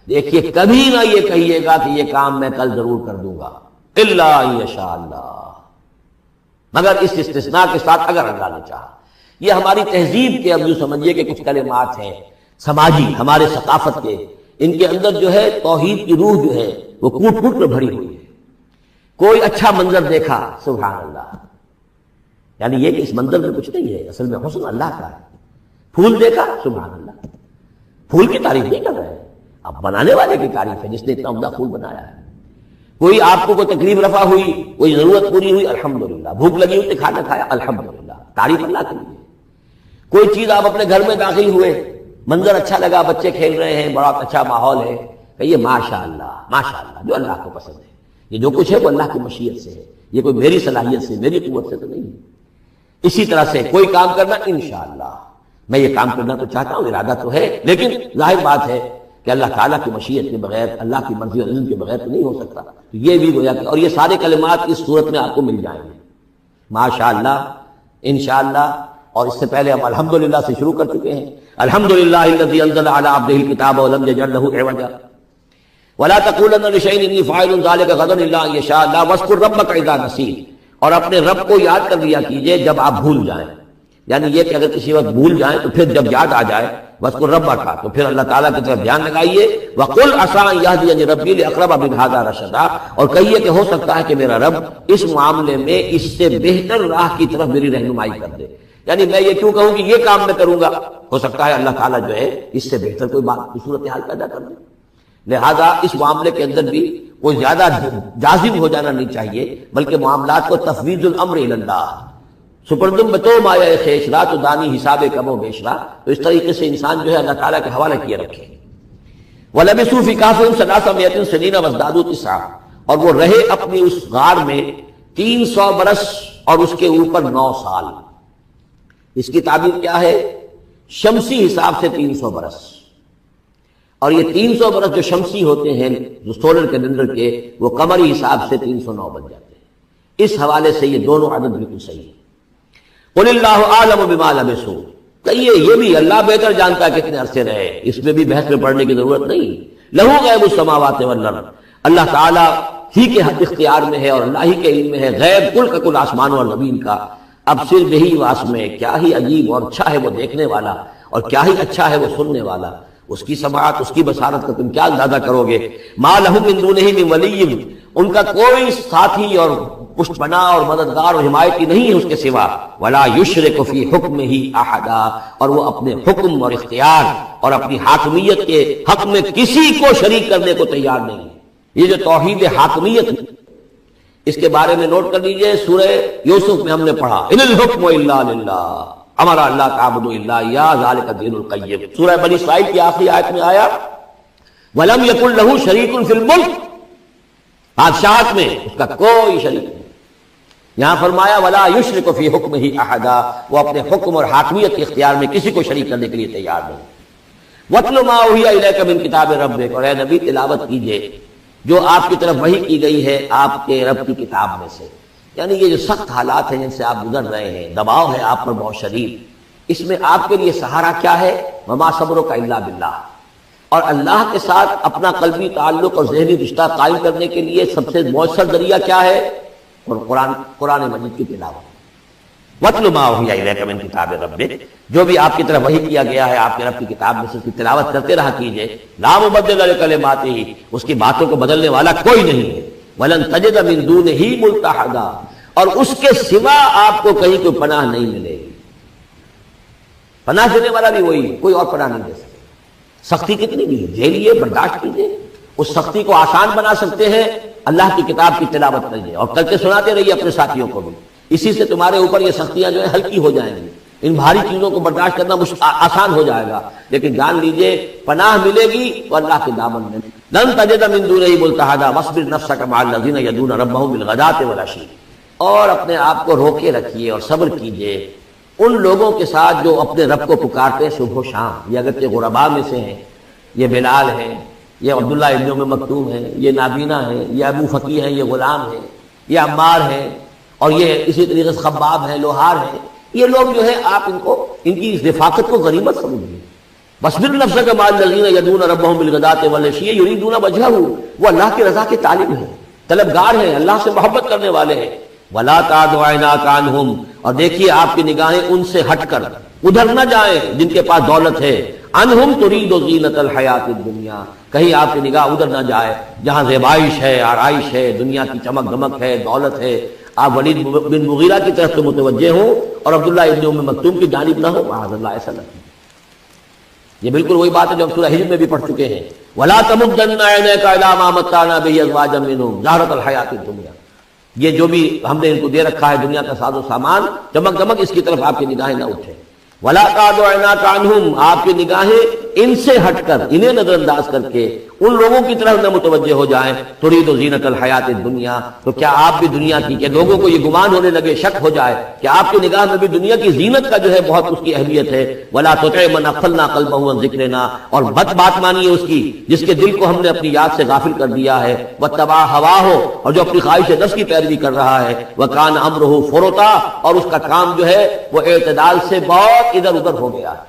دیکھیے کبھی نہ یہ کہیے گا کہ یہ کام میں کل ضرور کر دوں گا، الا ان یشاء اللہ، مگر اس استثناء کے ساتھ اگر اللہ نے چاہا۔ یہ ہماری تہذیب کے، اب یوں سمجھیے کہ کچھ کلمات ہیں سماجی، ہمارے ثقافت کے، ان کے اندر جو ہے توحید کی روح جو ہے وہ کوٹ کوٹ میں بھری ہوئی ہے۔ کوئی اچھا منظر دیکھا، سبحان اللہ، یعنی یہ کہ اس منظر میں کچھ نہیں ہے، اصل میں حسن اللہ کا ہے۔ پھول دیکھا، سبحان اللہ، پھول کی تعریف نہیں کر رہے ہیں، اب بنانے والے کی تعریف ہے جس نے اتنا عمدہ پھول بنایا ہے۔ کوئی آپ کو کوئی تکلیف رفع ہوئی، کوئی ضرورت پوری ہوئی، الحمدللہ، بھوک لگی ہوئی تو کھانا کھایا، الحمدللہ، تعریف اللہ کے لیے۔ کوئی چیز آپ اپنے گھر میں داخل ہوئے، منظر اچھا لگا، بچے کھیل رہے ہیں، بڑا اچھا ماحول ہے، کہیے ماشاء اللہ، ماشاء اللہ، جو اللہ کو پسند ہے۔ یہ جو کچھ ہے وہ اللہ کی مشیت سے ہے، یہ کوئی میری صلاحیت سے، میری قوت سے تو نہیں ہے۔ اسی طرح سے کوئی کام کرنا، انشاءاللہ میں یہ کام کرنا تو چاہتا ہوں، ارادہ تو ہے، لیکن ظاہر بات ہے کہ اللہ تعالیٰ کی مشیت کے بغیر، اللہ کی مرضی اور علم کے بغیر تو نہیں ہو سکتا۔ تو یہ بھی گویا کہ، اور یہ سارے کلمات اس صورت میں آپ کو مل جائیں گے، ماشاءاللہ، انشاءاللہ، اور اس سے پہلے ہم الحمدللہ سے شروع کر چکے ہیں۔ الحمدللہ الذی انزل علی عبدہ الکتاب ولم یجعل لہ عوجا ولا تقولن لشیء انی فاعل ذلک غدا الا ان یشاء اللہ واذکر ربک اذا نسیت، اور اپنے رب کو یاد کر لیا کیجئے جب آپ بھول جائیں، یعنی یہ کہ اگر کسی وقت بھول جائیں تو پھر جب یاد آ جائے، واذکر ربک، تو پھر اللہ تعالیٰ کی طرف دھیان لگائیے، وقل عسیٰ ان یہدینی ربی لاقرب من ھذا رشدا، اور کہیے کہ ہو سکتا ہے کہ میرا رب اس معاملے میں اس سے بہتر راہ کی طرف میری رہنمائی کر دے، یعنی میں یہ کیوں کہوں کہ یہ کام میں کروں گا، ہو سکتا ہے اللہ تعالیٰ جو ہے اس سے بہتر کوئی بات کی صورتحال پیدا کر دے۔ لہذا اس معاملے کے اندر بھی کوئی زیادہ جازم ہو جانا نہیں چاہیے، بلکہ معاملات کو تفویض الامر الی اللہ، سپردم بتو مایا خیشرا تو دانی حساب کم و بیشرا، تو اس طریقے سے انسان جو ہے اللہ تعالیٰ کے حوالے کیے رکھے۔ وَلَبِثُوا فِي كَهْفِهِمْ ثَلَاثَمِائَةٍ سِنِينَ وَازْدَادُوا تِسْعًا، اور وہ رہے اپنی اس غار میں 300 برس اور اس کے اوپر 9 سال۔ اس کی تعبیر کیا ہے؟ شمسی حساب سے 300 برس، اور یہ 300 برس جو شمسی ہوتے ہیں جو سولر کیلنڈر کے، وہ قمری حساب سے 309 بن جاتے ہیں۔ اس حوالے سے یہ دونوں عدد بالکل صحیح ہے۔ قل اللہ اعلم بما لبثوا، کہیے یہ بھی اللہ بہتر جانتا ہے کتنے عرصے رہے، اس میں بھی بحث میں پڑھنے کی ضرورت نہیں۔ لہ غیب السماوات والارض، اللہ تعالیٰ ہی کے اختیار میں ہے اور اللہ ہی کے علم میں ہے غیب کل کا کل آسمانوں اور زمین کا۔ اب صرف یہی واس میں، کیا ہی عجیب اور اچھا ہے وہ دیکھنے والا، اور کیا ہی اچھا ہے وہ سننے والا، اس کی سماعت، اس کی بصارت کا تم کیا اندازہ کرو گے۔ ما لہ من دونہ من ولی، ان کا کوئی ساتھی اور پشت پناہ اور مددگار اور حمایتی نہیں ہے اس کے سوا۔ ولا یشرک فی حکمہ احدا، اور وہ اپنے حکم اور اختیار اور اپنی حاکمیت کے حق میں کسی کو شریک کرنے کو تیار نہیں ہے۔ یہ جو توحید حاکمیت، اس کے بارے میں نوٹ کر لیجئے، سورہ یوسف میں ہم نے پڑھا ان الحکم الا للہ، امر اللہ تعبدوا الا ایاہ ذلک الدین القیم۔ سورہ بنی اسرائیل کی آخری آیت میں آیا ولم یکن لہ شریک فی الملک، بادشاہت میں اس کا کوئی شریک نہیں۔ یہاں فرمایا ولا یشرک فی حکمہ احدا، وہ اپنے حکم اور حاکمیت کے اختیار میں کسی کو شریک کرنے کے لیے تیار نہیں۔ وَاتْلُ مَا أُوحِیَ إِلَیکَ مِن کتاب ربک، اور اے نبی تلاوت کیجئے جو آپ کی طرف وحی کی گئی ہے آپ کے رب کی کتاب میں سے، یعنی یہ جو سخت حالات ہیں جن سے آپ گزر رہے ہیں، دباؤ ہے آپ پر بہت شدید، اس میں آپ کے لیے سہارا کیا ہے؟ وَمَا صَبْرُكَ إِلَّا بِاللَّهِ، اور اللہ کے ساتھ اپنا قلبی تعلق اور ذہنی رشتہ قائم کرنے کے لیے سب سے مؤثر ذریعہ کیا ہے؟ اور قرآن مجید کی تلاوت۔ وَاتْلُ مَا أُوحِیَ إِلَیکَ مِن کتاب ربک، جو بھی آپ کی طرف وحی کیا گیا ہے آپ کے رب کی کتاب میں سے، اس کی تلاوت کرتے رہا کیجئے۔ لا مبدل لکلماتہ، اس کی باتوں کو بدلنے والا کوئی نہیں ہے۔ وَلَن تَجِدَ مِن دُونِہ مُلْتَحَدًا، اور اس کے سوا آپ کو کہیں کوئی پناہ نہیں ملے گی۔ پناہ دینے والا بھی وہی، کوئی اور پناہ نہیں دے سکتا۔ سختی کتنی بھی ہے، جھیلیے، برداشت کیجیے، اس سختی کو آسان بنا سکتے ہیں اللہ کی کتاب کی تلاوت کریے اور کر کے سناتے رہیے اپنے ساتھیوں کو بھی، اسی سے تمہارے اوپر یہ سختیاں جو ہیں ہلکی ہو جائیں گی، ان بھاری چیزوں کو برداشت کرنا آسان ہو جائے گا۔ لیکن جان لیجئے پناہ ملے گی تو اللہ کے دامن میں۔ لن تجد من دونہ ملتحدا واصبر نفسک مع الذین یدعون ربهم بالغداۃ والعشی، اور اپنے آپ کو روکے رکھیے اور صبر کیجئے ان لوگوں کے ساتھ جو اپنے رب کو پکارتے ہیں صبح و شام۔ یہ اگرچہ غرباء میں سے ہیں، یہ بلال ہیں، یہ عبداللہ ابن ام مکتوم ہیں، یہ نابینا ہیں، یہ ابو فقی ہیں، یہ غلام ہیں، یہ عمار ہیں، اور یہ اسی طریقے سے خباب ہیں، لوہار ہیں۔ یہ لوگ جو ہے آپ ان کی اس رفاقت کو غنیمت سمجھیے، وَاصْبِرْ نَفْسَكَ مَعَ الَّذِينَ يَدْعُونَ رَبَّهُم بِالْغَدَاةِ وَالْعَشِيِّ يُرِيدُونَ وَجْهَهُ، وہ اللہ کی رضا کے طالب ہیں، طلبگار ہیں، اللہ سے محبت کرنے والے ہیں۔ وَلَا تَعْدُ عَيْنَاكَ عَنْهُمْ، اور دیکھیے آپ کی نگاہیں ان سے ہٹ کر ادھر نہ جائیں جن کے پاس دولت ہے۔ عنہم ترید زینت الحیات الدنیا، کہیں آپ کی نگاہ ادھر نہ جائے جہاں زیبائش ہے، آرائش ہے، دنیا کی چمک دمک ہے، دولت ہے، آپ ولید بن مغیرہ کی طرف سے متوجہ ہوں اور عبداللہ ابن ام مکتوم کی جانب نہ ہو، معاذ اللہ ایسا نہ کیجیے۔ یہ بالکل وہی بات ہے جو ہم سورہ ہجر میں بھی پڑھ چکے ہیں، وَلَا تَمُدَّنَّ عَيْنَيْكَ إِلَىٰ مَا مَتَّعْنَا بِهِ أَزْوَاجًا مِّنْهُمْ زَهْرَةَ الْحَيَاةِ الدُّنْيَا، یہ جو بھی ہم نے ان کو دے رکھا ہے دنیا کا ساز و سامان، چمک دمک، اس کی طرف آپ کی نگاہیں نہ اٹھیں۔ وَلَا تَعْدُ عَيْنَاكَ عَنْهُمْ، آپ کی نگاہیں ان سے ہٹ کر، انہیں نظر انداز کر کے ان لوگوں کی طرف نہ متوجہ ہو جائیں، ترید زینت الحیات الدنیا، تو کیا آپ بھی دنیا کی، کہ لوگوں کو یہ گمان ہونے لگے، شک ہو جائے کہ آپ کی نگاہ میں بھی دنیا کی زینت کا جو ہے بہت اس کی اہمیت ہے۔ وَلَا تُطِعْ مَنْ أَغْفَلْنَا قَلْبَهُ عَنْ ذِكْرِنَا، اور بات مانیے اس کی جس کے دل کو ہم نے اپنی یاد سے غافل کر دیا ہے، وَاتَّبَعَ هَوَاهُ، اور جو اپنی خواہش نفس کی پیروی کر رہا ہے، وَكَانَ أَمْرُهُ فُرُطًا، اور اس کا کام جو ہے وہ اعتدال سے بہت ادھر ادھر ہو گیا ہے۔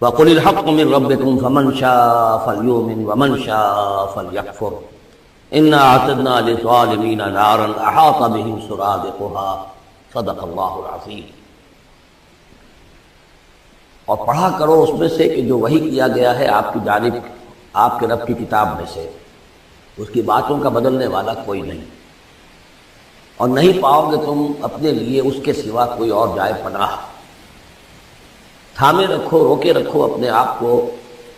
وَقُلِ الْحَقُّ مِنْ رَبِّكُمْ فَمَنْ شَاءَ فَلْيُؤْمِنْ وَمَنْ شَاءَ فَلْيَكْفُرْ إِنَّا أَعْتَدْنَا لِلظَّالِمِينَ نَارًا أَحَاطَ بِهِمْ سُرَادِقُهَا صدق اللہ العظیم۔ اور پڑھا کرو اس میں سے کہ جو وحی کیا گیا ہے آپ کی جانب، آپ کے رب کی کتاب میں سے، اس کی باتوں کا بدلنے والا کوئی نہیں، اور نہیں پاؤ گے تم اپنے لیے اس کے سوا کوئی اور جائے پناہ۔ تھامے رکھو، روکے رکھو اپنے آپ کو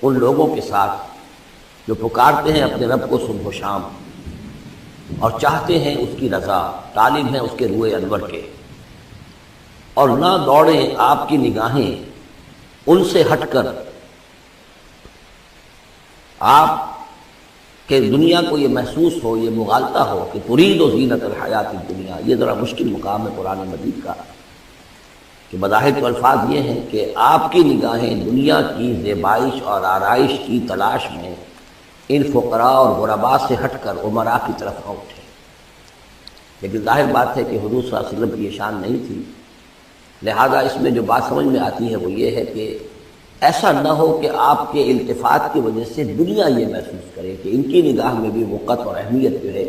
ان لوگوں کے ساتھ جو پکارتے ہیں اپنے رب کو صبح و شام اور چاہتے ہیں اس کی رضا، طالب ہیں اس کے روئے انور کے، اور نہ دوڑیں آپ کی نگاہیں ان سے ہٹ کر آپ کہ دنیا کو یہ محسوس ہو، یہ مغالطہ ہو کہ ترید و زینت الحیات الدنیا۔ یہ ذرا مشکل مقام ہے قرآن مجید کا، کہ بظاہر تو الفاظ یہ ہیں کہ آپ کی نگاہیں دنیا کی زیبائش اور آرائش کی تلاش میں ان فقراء اور غرباء سے ہٹ کر امراء کی طرف نہ اٹھیں، لیکن ظاہر بات ہے کہ حضور صلی اللہ علیہ وسلم کی یہ شان نہیں تھی، لہذا اس میں جو بات سمجھ میں آتی ہے وہ یہ ہے کہ ایسا نہ ہو کہ آپ کے التفات کی وجہ سے دنیا یہ محسوس کرے کہ ان کی نگاہ میں بھی وقت اور اہمیت جو ہے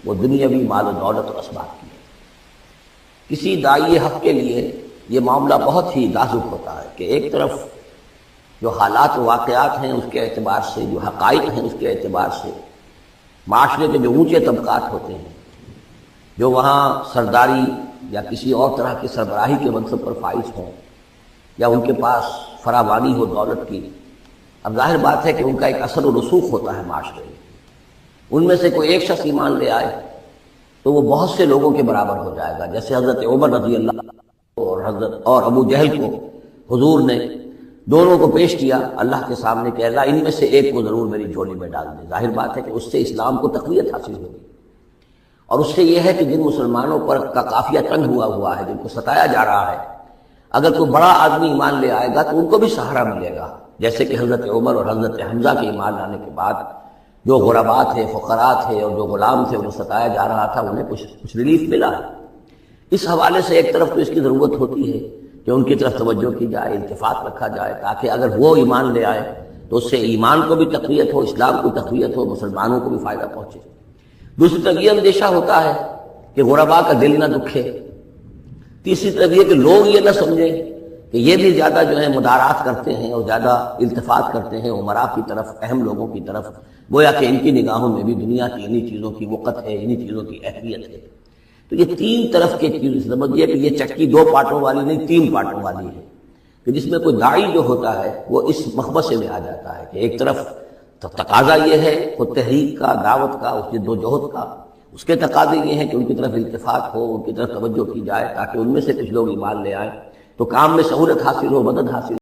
وہ دنیاوی مال و دولت اور اسباب کی ہے۔ کسی داعی حق کے لیے یہ معاملہ بہت ہی نازک ہوتا ہے کہ ایک طرف جو حالات و واقعات ہیں اس کے اعتبار سے، جو حقائق ہیں اس کے اعتبار سے، معاشرے کے جو اونچے طبقات ہوتے ہیں، جو وہاں سرداری یا کسی اور طرح کی سربراہی کے منصب پر فائز ہوں یا ان کے پاس فراوانی ہو دولت کی، اب ظاہر بات ہے کہ ان کا ایک اثر و رسوخ ہوتا ہے معاشرے میں۔ ان میں سے کوئی ایک شخص ایمان لے آئے تو وہ بہت سے لوگوں کے برابر ہو جائے گا، جیسے حضرت عمر رضی اللہ اور ابو جہل کو حضور نے دونوں کو پیش کیا اللہ کے سامنے کہ اللہ ان میں سے ایک کو ضرور میری جھولی میں ڈال دے۔ ظاہر بات ہے کہ اس سے اسلام کو تقویت حاصل ہوگی، اور اس سے یہ ہے کہ جن مسلمانوں پر کا قافیہ تنگ ہوا ہے، جن کو ستایا جا رہا ہے، اگر کوئی بڑا آدمی ایمان لے آئے گا تو ان کو بھی سہارا ملے گا، جیسے کہ حضرت عمر اور حضرت حمزہ کے ایمان لانے کے بعد جو غرباء تھے، فقراء تھے اور جو غلام تھے انہیں ستایا جا رہا تھا، انہیں کچھ ریلیف ملا ہے۔ اس حوالے سے ایک طرف تو اس کی ضرورت ہوتی ہے کہ ان کی طرف توجہ کی جائے، التفات رکھا جائے، تاکہ اگر وہ ایمان لے آئے تو اس سے ایمان کو بھی تقویت ہو، اسلام کو تقویت ہو، مسلمانوں کو بھی فائدہ پہنچے۔ دوسری طرف یہ اندیشہ ہوتا ہے کہ غرباء کا دل نہ دکھے، تیسری طرف یہ کہ لوگ یہ نہ سمجھیں کہ یہ بھی زیادہ جو ہے مدارات کرتے ہیں اور زیادہ التفات کرتے ہیں امراء کی طرف، اہم لوگوں کی طرف، گویا کہ ان کی نگاہوں میں بھی دنیا کی انہی چیزوں کی وقت ہے، انہی چیزوں کی اہمیت ہے۔ تو یہ تین طرف کے چیز سمجھیے کہ یہ چکی دو پارٹوں والی نہیں، تین پارٹوں والی ہے، کہ جس میں کوئی داعی جو ہوتا ہے وہ اس مخبصے میں آ جاتا ہے کہ ایک طرف تقاضا یہ ہے خود تحریک کا، دعوت کا، اس جد و جہد کا، اس کے تقاضے یہ ہیں کہ ان کی طرف التفات ہو، ان کی طرف توجہ کی جائے تاکہ ان میں سے کچھ لوگ ایمان لے آئیں، تو کام میں سہولت حاصل ہو، مدد حاصل